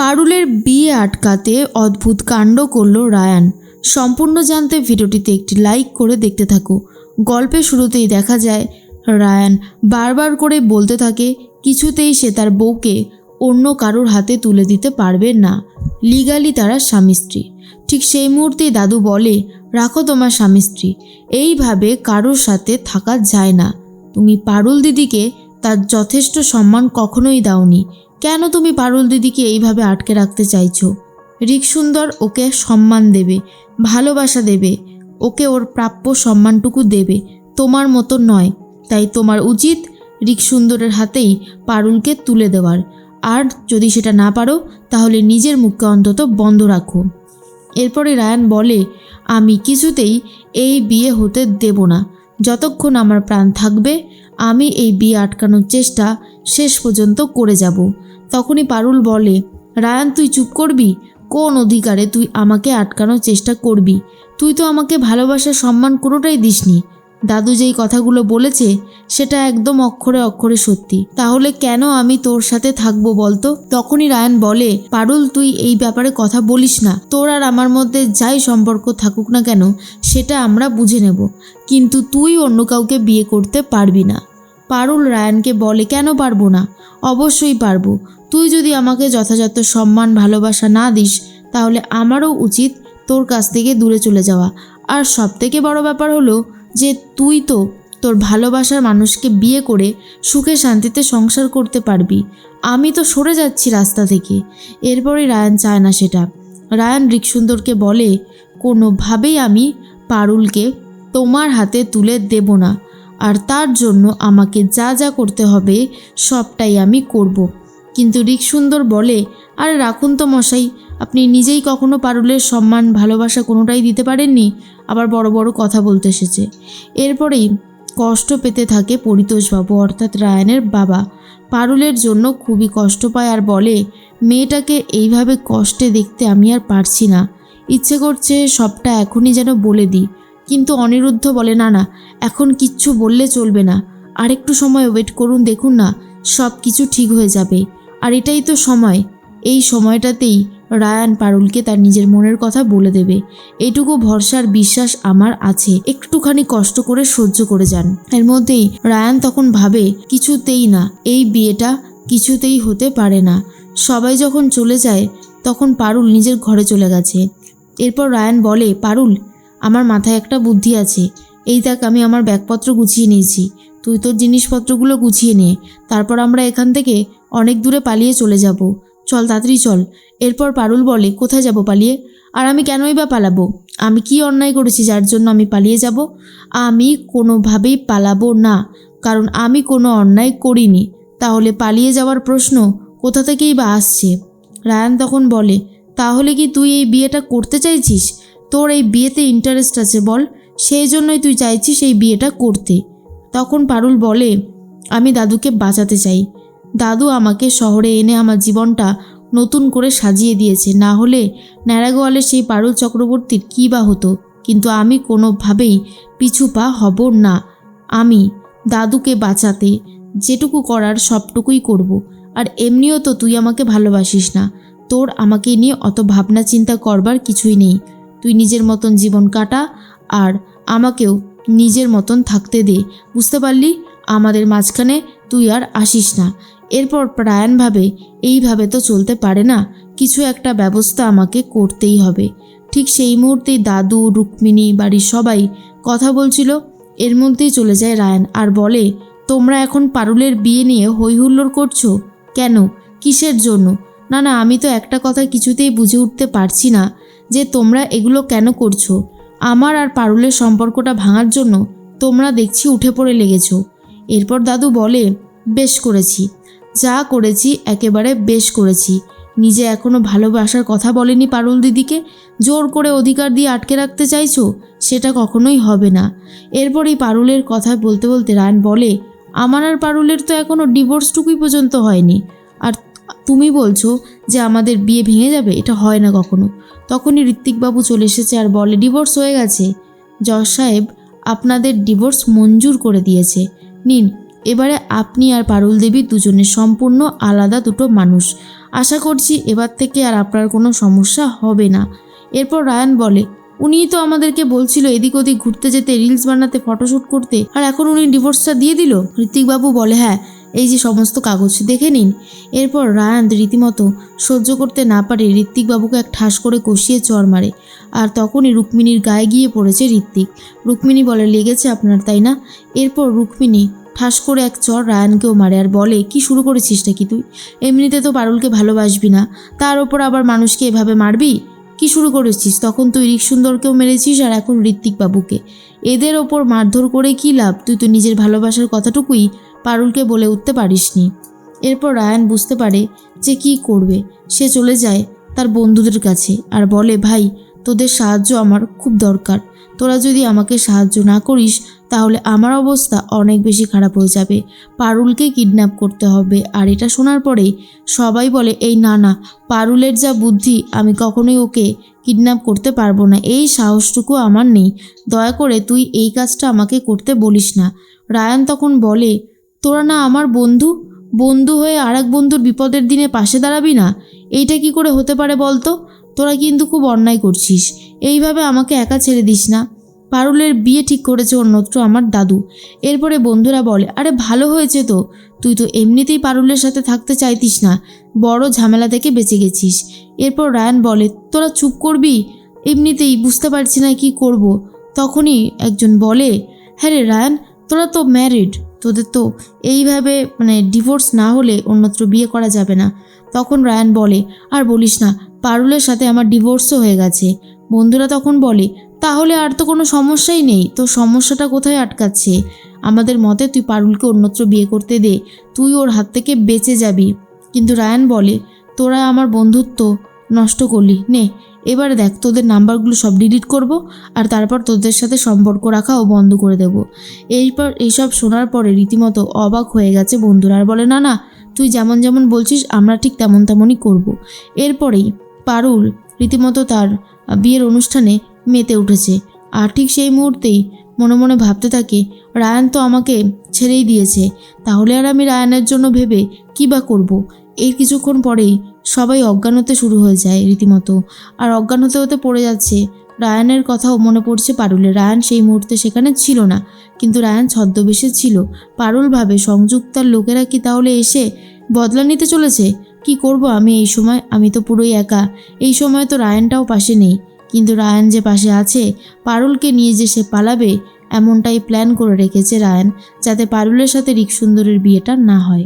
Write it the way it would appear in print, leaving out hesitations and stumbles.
পারুলের বিয়ে আটকাতে অদ্ভুত কাণ্ড করল রায়ান। সম্পূর্ণ জানতে ভিডিওটিতে একটি লাইক করে দেখতে থাকো। গল্পের শুরুতেই দেখা যায় রায়ান বারবার করে বলতে থাকে কিছুতেই সে তার বউকে অন্য কারোর হাতে তুলে দিতে পারবে না, লিগালি তারা স্বামী স্ত্রী। ঠিক সেই মুহূর্তেই দাদু বলে, রাখো তোমার স্বামী স্ত্রী, এইভাবে কারোর সাথে থাকা যায় না। তুমি পারুল দিদিকে তার যথেষ্ট সম্মান কখনোই দাওনি। কেন তুমি পারুল দিদিকে এইভাবে আটকে রাখতে চাইছো? রিকসুন্দর ওকে সম্মান দেবে, ভালোবাসা দেবে, ওকে ওর প্রাপ্য সম্মানটুকু দেবে, তোমার মতো নয়। তাই তোমার উচিত রিকসুন্দরের হাতেই পারুলকে তুলে দেওয়ার। আর যদি সেটা না পারো তাহলে নিজের মুখকে অন্তত বন্ধ রাখো। এরপরে রায়ান বলে, আমি কিছুতেই এই বিয়ে হতে দেব না। যতক্ষণ আমার প্রাণ থাকবে আমি এই বিয়ে আটকানোর চেষ্টা শেষ পর্যন্ত করে যাব। তখনই পারুল বলে, রায়ান তুই চুপ করবি? কোন অধিকারে তুই আমাকে আটকানোর চেষ্টা করবি? তুই তো আমাকে ভালোবাসা সম্মান কোনোটাই দিসনি। দাদু যেই কথাগুলো বলেছে সেটা একদম অক্ষরে অক্ষরে সত্যি। তাহলে কেন আমি তোর সাথে থাকবো বলতো? তখনই রায়ান বলে, পারুল তুই এই ব্যাপারে কথা বলিস না। তোর আর আমার মধ্যে যাই সম্পর্ক থাকুক না কেন সেটা আমরা বুঝে নেব, কিন্তু তুই অন্য কাউকে বিয়ে করতে পারবি না। পারুল রায়ানকে বলে, কেন পারবো না? অবশ্যই পারবো। তুই যদি আমাকে যথাযথ সম্মান ভালোবাসা না দিস তাহলে আমারও উচিত তোর কাছ থেকে দূরে চলে যাওয়া। আর সবথেকে বড় ব্যাপার হলো যে তুই তো তোর ভালোবাসার মানুষকে বিয়ে করে সুখে শান্তিতে সংসার করতে পারবি। আমি তো সরে যাচ্ছি রাস্তা থেকে। এরপরে রায়ান চায় না সেটা। রায়ান রিকসুন্দরকে বলে, কোনোভাবেই আমি পারুলকে তোমার হাতে তুলে দেব না। আর তার জন্য আমাকে যা যা করতে হবে সবটাই আমি করব। কিন্তু রিকসুন্দর বলে, আরে রাখুন তো মশাই, আপনি নিজেই কখনো পারুলের সম্মান ভালোবাসা কোনোটাই দিতে পারেননি, আবার বড় বড় কথা বলতে এসেছে। এরপরেই কষ্ট পেতে থাকে পরিতোষবাবু অর্থাৎ রায়ানের বাবা। পারুলের জন্য খুবই কষ্ট পায় আর বলে, মেয়েটাকে এইভাবে কষ্টে দেখতে আমি আর পারছি না। ইচ্ছে করছে সবটা এখনই যেন বলে দিই। কিন্তু অনিরুদ্ধ বলে, না না, এখন কিচ্ছু বললে চলবে না। আর একটু সময় ওয়েট করুন, দেখুন না সব কিছু ঠিক হয়ে যাবে। আর এটাই তো সময়, এই সময়টাতেই রায়ান পারুলকে তার নিজের মনের কথা বলে দেবে। এইটুকু ভরসার বিশ্বাস আমার আছে, একটুখানি কষ্ট করে সহ্য করে যান। এর মধ্যেই রায়ান তখন ভাবে, কিছুতেই না, এই বিয়েটা কিছুতেই হতে পারে না। সবাই যখন চলে যায় তখন পারুল নিজের ঘরে চলে গেছে। এরপর রায়ান বলে, পারুল আমার মাথায় একটা বুদ্ধি আছে। এই দেখ, আমি আমার ব্যাগপত্র গুছিয়ে নিয়েছি, তুই তোর জিনিসপত্রগুলো গুছিয়ে নে, তারপর আমরা এখান থেকে অনেক দূরে পালিয়ে চলে যাব। চল তাড়াতাড়ি চল। এরপর পারুল বলে, কোথায় যাব পালিয়ে? আর আমি কেনই বা পালাবো? আমি কি অন্যায় করেছি যার জন্য আমি পালিয়ে যাব? আমি কোনোভাবেই পালাবো না, কারণ আমি কোনো অন্যায় করিনি। তাহলে পালিয়ে যাওয়ার প্রশ্ন কোথা থেকেই বা আসছে? রায়ান তখন বলে, তাহলে কি তুই এই বিয়েটা করতে চাইছিস? তোর এই বিয়েতে ইন্টারেস্ট আছে বল, সেই জন্যই তুই চাইছিস এই বিয়েটা করতে। তখন পারুল বলে, আমি দাদুকে বাঁচাতে চাই। দাদু আমাকে শহরে এনে আমার জীবনটা নতুন করে সাজিয়ে দিয়েছে, না হলে ন্যাড়াগোয়ালের সেই পারুল চক্রবর্তীর কী বা হতো। কিন্তু আমি কোনোভাবেই পিছু পা হব না। আমি দাদুকে বাঁচাতে যেটুকু করার সবটুকুই করব। আর এমনিও তো তুই আমাকে ভালোবাসিস না, তোর আমাকে নিয়ে অত ভাবনা চিন্তা করবার কিছুই নেই। তুই নিজের মতন জীবন কাটা আর আমাকেও নিজের মতন থাকতে দে, বুঝতে পারলি? আমাদের মাঝখানে তুই আর আসিস না। এরপর রায়ান ভাবে, এইভাবে তো চলতে পারে না, কিছু একটা ব্যবস্থা আমাকে করতেই হবে। ঠিক সেই মুহূর্তেই দাদু, রুক্মিণী, বাড়ির সবাই কথা বলছিল। এর মধ্যেই চলে যায় রায়ান আর বলে, তোমরা এখন পারুলের বিয়ে নিয়ে হই হুল্লোড় করছো কেন? কিসের জন্য? না না, আমি তো একটা কথা কিছুতেই বুঝে উঠতে পারছি না যে তোমরা এগুলো কেন করছো। আমার আর পারুলের সম্পর্কটা ভাঙার জন্য তোমরা দেখছি উঠে পড়ে লেগেছো। এরপর দাদু বলে, বেশ করেছি, যা করেছি একেবারে বেশ করেছি। নিজে এখনও ভালোবাসার কথা বলেনি পারুল দিদিকে, জোর করে অধিকার দিয়ে আটকে রাখতে চাইছো, সেটা কখনোই হবে না। এরপরই পারুলের কথা বলতে বলতে রায়ান বলে, আমার আর পারুলের তো এখনও ডিভোর্সটুকুই পর্যন্ত হয়নি, আর তুমি বলছো যে আমাদের বিয়ে ভেঙে যাবে? এটা হয় না কখনো। তখনই ঋত্বিকবাবু চলে এসেছে আর বলে, ডিভোর্স হয়ে গেছে, জজ সাহেব আপনাদের ডিভোর্স মঞ্জুর করে দিয়েছে। নিন, এবারে আপনি আর পারুল দেবী দুজনে সম্পূর্ণ আলাদা দুটো মানুষ। আশা করছি এবার থেকে আর আপনার কোনো সমস্যা হবে না। এরপর রায়ান বলে, উনিই তো আমাদেরকে বলছিল এদিক ওদিক ঘুরতে যেতে, রিলস বানাতে, ফটোশ্যুট করতে, আর এখন উনি ডিভোর্সটা দিয়ে দিল। ঋত্বিকবাবু বলে, হ্যাঁ এই যে সমস্ত কাগজ দেখে নিন। এরপর রায়ান রীতিমতো সহ্য করতে না পারে ঋত্বিকবাবুকে এক ঠাস করে কষিয়ে চড় মারে। আর তখনই রুক্মিণীর গায়ে গিয়ে পড়েছে ঋত্বিক। রুক্মিণী বলে, লেগেছে আপনার তাই না? এরপর রুক্মিণী ঠাস করে এক চড় রায়ানকেও মারে আর বলে, কি শুরু করেছিসটা কি তুই? এমনিতে তো পারুলকে ভালোবাসবি না, তার ওপর আবার মানুষকে এভাবে মারবি? কি শুরু করেছিস? তখন তুই ঋকসুন্দরকেও মেরেছিস আর এখন ঋত্বিকবাবুকে। এদের ওপর মারধর করে কি লাভ? তুই তো নিজের ভালোবাসার কথাটুকুই পারুলকে বলে উঠতে পারিসনি। এরপর রায়ান বুঝতে পারে যে কি করবে। সে চলে যায় তার বন্ধুদের কাছে আর বলে, ভাই তোদের সাহায্য আমার খুব দরকার। তোরা যদি আমাকে সাহায্য না করিস তাহলে আমার অবস্থা অনেক বেশি খারাপ হয়ে যাবে। পারুলকে কিডন্যাপ করতে হবে। আর এটা শোনার পরেই সবাই বলে, এই না না, পারুলের যা বুদ্ধি, আমি কখনোই ওকে কিডন্যাপ করতে পারবো না, এই সাহসটুকু আমার নেই। দয়া করে তুই এই কাজটা আমাকে করতে বলিস না। রায়ান তখন বলে, তোরা না আমার বন্ধু, বন্ধু হয়ে আর এক বন্ধুর বিপদের দিনে পাশে দাঁড়াবি না? এইটা কি করে হতে পারে বলতো? তোরা কিন্তু খুব অন্যায় করছিস। এইভাবে আমাকে একা ছেড়ে দিস না। পারুলের বিয়ে ঠিক করেছে অন্যত্র আমার দাদু। এরপরে বন্ধুরা বলে, আরে ভালো হয়েছে তো, তুই তো এমনিতেই পারুলের সাথে থাকতে চাইতিস না, বড় ঝামেলা থেকে বেঁচে গেছিস। এরপর রায়ান বলে, তোরা চুপ করবি? এমনিতেই বুঝতে পারছি না কি করব। তখনই একজন বলে, হ্যাঁ রে রায়ান, তোরা তো ম্যারিড, তোদের তো এইভাবে ডিভোর্স না হলে অন্যত্র বিয়ে করা যাবে না। তখন রায়ান বলে, আর বলিস না, পারুলের সাথে আমার ডিভোর্সও হয়ে গেছে। বন্ধুরা তখন বলে, তাহলে আর তো কোনো সমস্যাই নেই, তো সমস্যাটা কোথায় আটকাচ্ছে? আমাদের মতে তুই পারুলকে অন্যত্র বিয়ে করতে দে, তুই ওর হাত থেকে বেঁচে যাবি। কিন্তু রায়ান বলে, তোরা আমার বন্ধুত্ব নষ্ট করলি, নে এবারে দেখ তোদের নাম্বারগুলো সব ডিলিট করব আর তারপর তোদের সাথে সম্পর্ক রাখাও বন্ধ করে দেব। এইসব শোনার পরে রীতিমতো অবাক হয়ে গেছে বন্ধুরা আর বলে, না না, তুই যেমন যেমন বলছিস আমরা ঠিক তেমন তেমনই করব। এরপরেই পারুল রীতিমতো তার বিয়ের অনুষ্ঠানে মেতে উঠেছে। আর ঠিক সেই মুহূর্তেই মনে মনে ভাবতে থাকে, রায়ান তো আমাকে ছেড়েই দিয়েছে, তাহলে আর আমি রায়ানের জন্য ভেবে কী বা করবো। এর কিছুক্ষণ পরেই সবাই অজ্ঞান হতে শুরু হয়ে যায় রীতিমতো। আর অজ্ঞান হতে হতে পড়ে যাচ্ছে। রায়ানের কথাও মনে পড়ছে পারুলের। রায়ান সেই মুহূর্তে সেখানে ছিল না, কিন্তু রায়ান ছদ্মবেশে ছিল। পারুল ভাবে, সংযুক্তার লোকেরা কি তাহলে এসে বদলা নিতে চলেছে? কি করব আমি এই সময়? আমি তো পুরোই একা। এই সময় তো রায়ানটাও পাশে নেই, কিন্তু রায়ান যে পাশে আছে, পারুলকে নিয়ে যে সে পালাবে, এমনটাই প্ল্যান করে রেখেছে রায়ান, যাতে পারুলের সাথে ঋকসুন্দরের বিয়েটা না হয়।